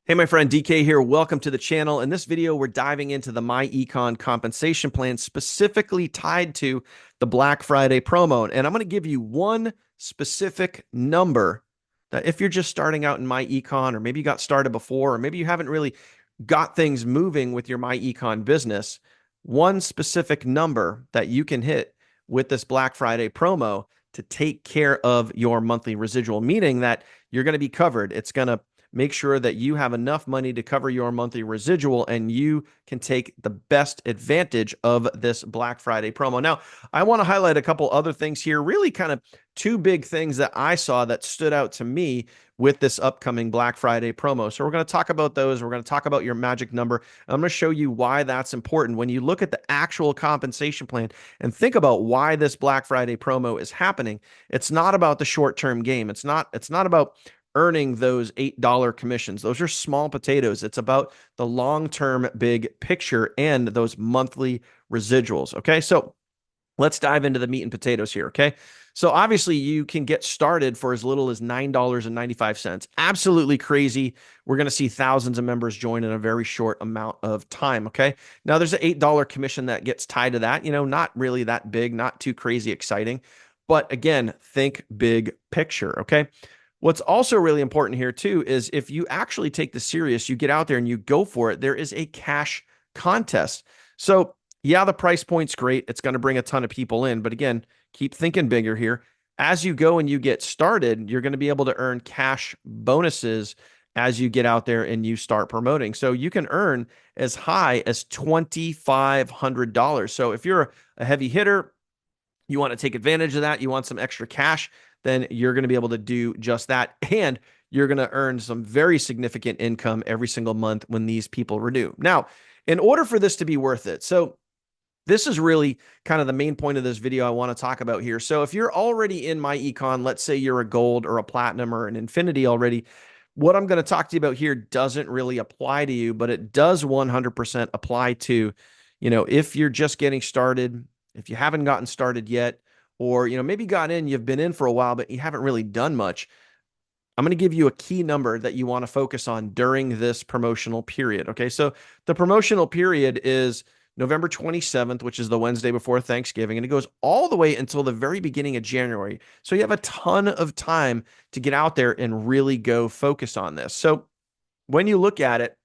Hey, my friend DK here. Welcome to the channel. In this video, we're diving into the myEcon compensation plan specifically tied to the Black Friday promo. And I'm going to give you one specific number that if you're just starting out in myEcon, or maybe you got started before, or maybe you haven't really got things moving with your myEcon business, one specific number that you can hit with this Black Friday promo to take care of your monthly residual, meaning that you're going to be covered. It's going to make sure that you have enough money to cover your monthly residual and you can take the best advantage of this Black Friday promo. Now, I want to highlight a couple other things here, really kind of two big things that I saw that stood out to me with this upcoming Black Friday promo. So we're going to talk about those. We're going to talk about your magic number. I'm going to show you why that's important. When you look at the actual compensation plan and think about why this Black Friday promo is happening, it's not about the short-term game. It's not about earning those $8 commissions. Those are small potatoes. It's about the long-term big picture and those monthly residuals. Okay. So let's dive into the meat and potatoes here. Okay. So obviously you can get started for as little as $9.95. Absolutely crazy. We're going to see thousands of members join in a very short amount of time. Okay. Now there's an $8 commission that gets tied to that, not really that big, not too crazy exciting, but again, think big picture. Okay. What's also really important here too is if you actually take this serious, you get out there and you go for it, there is a cash contest. So yeah, the price point's great. It's going to bring a ton of people in, but again, keep thinking bigger here. As you go and you get started, you're going to be able to earn cash bonuses as you get out there and you start promoting. So you can earn as high as $2,500. So if you're a heavy hitter, you want to take advantage of that, you want some extra cash, then you're going to be able to do just that. And you're going to earn some very significant income every single month when these people renew. Now, in order for this to be worth it, so this is really kind of the main point of this video I want to talk about here. So if you're already in myEcon, let's say you're a gold or a platinum or an infinity already, what I'm going to talk to you about here doesn't really apply to you, but it does 100% apply to, if you're just getting started, if you haven't gotten started yet, or maybe got in, you've been in for a while, but you haven't really done much. I'm going to give you a key number that you want to focus on during this promotional period. Okay, so the promotional period is November 27th, which is the Wednesday before Thanksgiving, and it goes all the way until the very beginning of January. So you have a ton of time to get out there and really go focus on this. So when you look at it,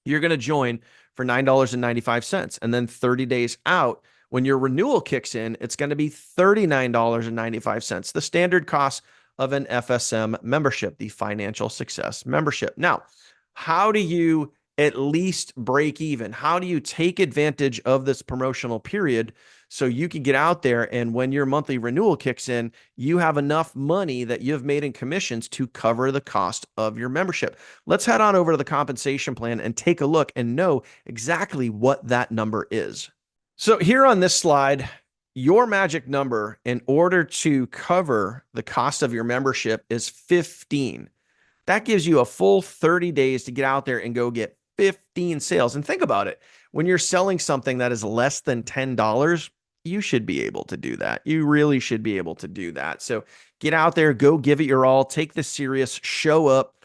you're going to join for $9.95, and then 30 days out, when your renewal kicks in, it's going to be $39.95, the standard cost of an FSM membership, the Financial Success Membership. Now, how do you at least break even? How do you take advantage of this promotional period so you can get out there and when your monthly renewal kicks in, you have enough money that you've made in commissions to cover the cost of your membership? Let's head on over to the compensation plan and take a look and know exactly what that number is. So here on this slide, your magic number in order to cover the cost of your membership is 15. That gives you a full 30 days to get out there and go get 15 sales. And think about it. When you're selling something that is less than $10, you should be able to do that. You really should be able to do that. So get out there, go give it your all, take this serious, show up,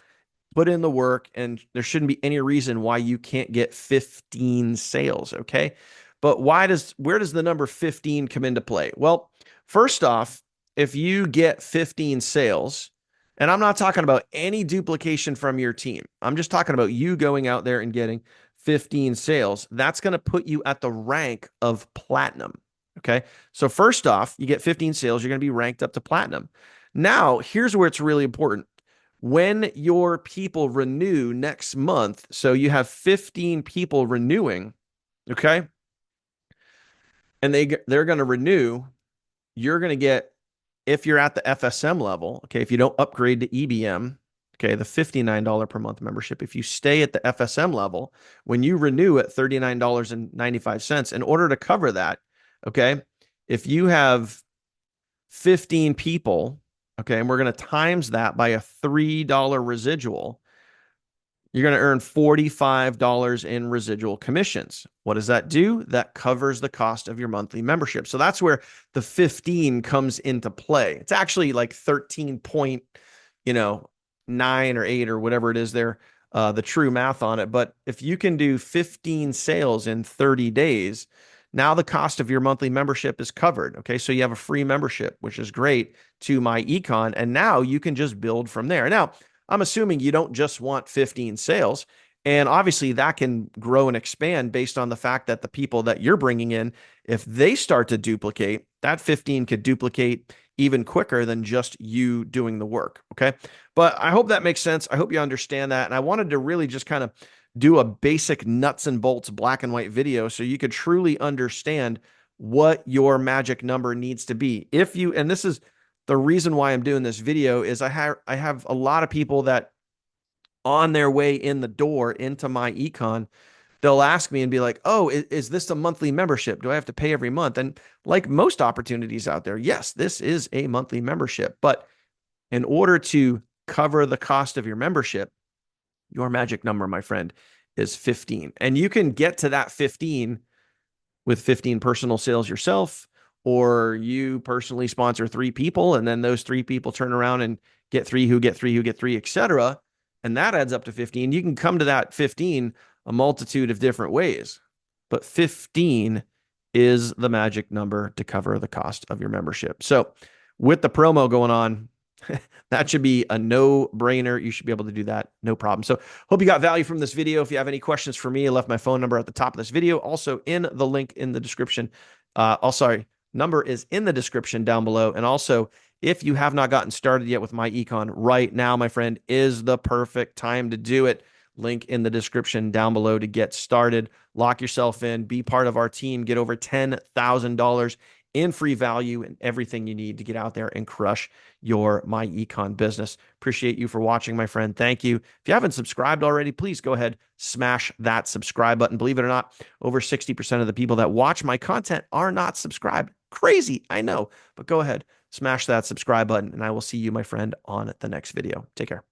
put in the work, and there shouldn't be any reason why you can't get 15 sales. Okay. But where does the number 15 come into play? Well, first off, if you get 15 sales, and I'm not talking about any duplication from your team, I'm just talking about you going out there and getting 15 sales, that's going to put you at the rank of platinum. Okay. So first off, you get 15 sales, you're going to be ranked up to platinum. Now, here's where it's really important. When your people renew next month, so you have 15 people renewing, okay, and they're going to renew, you're going to get, if you're at the FSM level, okay, if you don't upgrade to EBM, okay, the $59 per month membership, if you stay at the FSM level, when you renew at $39.95, in order to cover that, okay, if you have 15 people, okay, and we're going to times that by a $3 residual, you're going to earn $45 in residual commissions. What does that do? That covers the cost of your monthly membership. So that's where the 15 comes into play. It's actually like 13 point, 9 or 8 or whatever it is there the true math on it. But if you can do 15 sales in 30 days, now the cost of your monthly membership is covered. Okay. So you have a free membership, which is great, to myEcon. And now you can just build from there. Now, I'm assuming you don't just want 15 sales. And obviously, that can grow and expand based on the fact that the people that you're bringing in, if they start to duplicate, that 15 could duplicate even quicker than just you doing the work. Okay. But I hope that makes sense. I hope you understand that. And I wanted to really just kind of do a basic nuts and bolts black and white video so you could truly understand what your magic number needs to be. If you, and this is the reason why I'm doing this video, is I have a lot of people that on their way in the door into myEcon, they'll ask me and be like, "Oh, is this a monthly membership? Do I have to pay every month?" And like most opportunities out there, yes, this is a monthly membership. But in order to cover the cost of your membership, your magic number, my friend, is 15. And you can get to that 15 with 15 personal sales yourself, or you personally sponsor 3 people, and then those 3 people turn around and get 3 who get 3 who get 3, etc. And that adds up to 15. You can come to that 15 a multitude of different ways, but 15 is the magic number to cover the cost of your membership. So with the promo going on, that should be a no-brainer. You should be able to do that, no problem. So hope you got value from this video. If you have any questions for me, I left my phone number at the top of this video, also in the link in the description. Number is in the description down below. And also, if you have not gotten started yet with myEcon, right now, my friend, is the perfect time to do it. Link in the description down below to get started. Lock yourself in, be part of our team, get over $10,000 in free value and everything you need to get out there and crush your myEcon business. Appreciate you for watching, my friend. Thank you. If you haven't subscribed already, please go ahead, smash that subscribe button. Believe it or not, over 60% of the people that watch my content are not subscribed. Crazy, I know, but go ahead, smash that subscribe button, and I will see you, my friend, on the next video. Take care.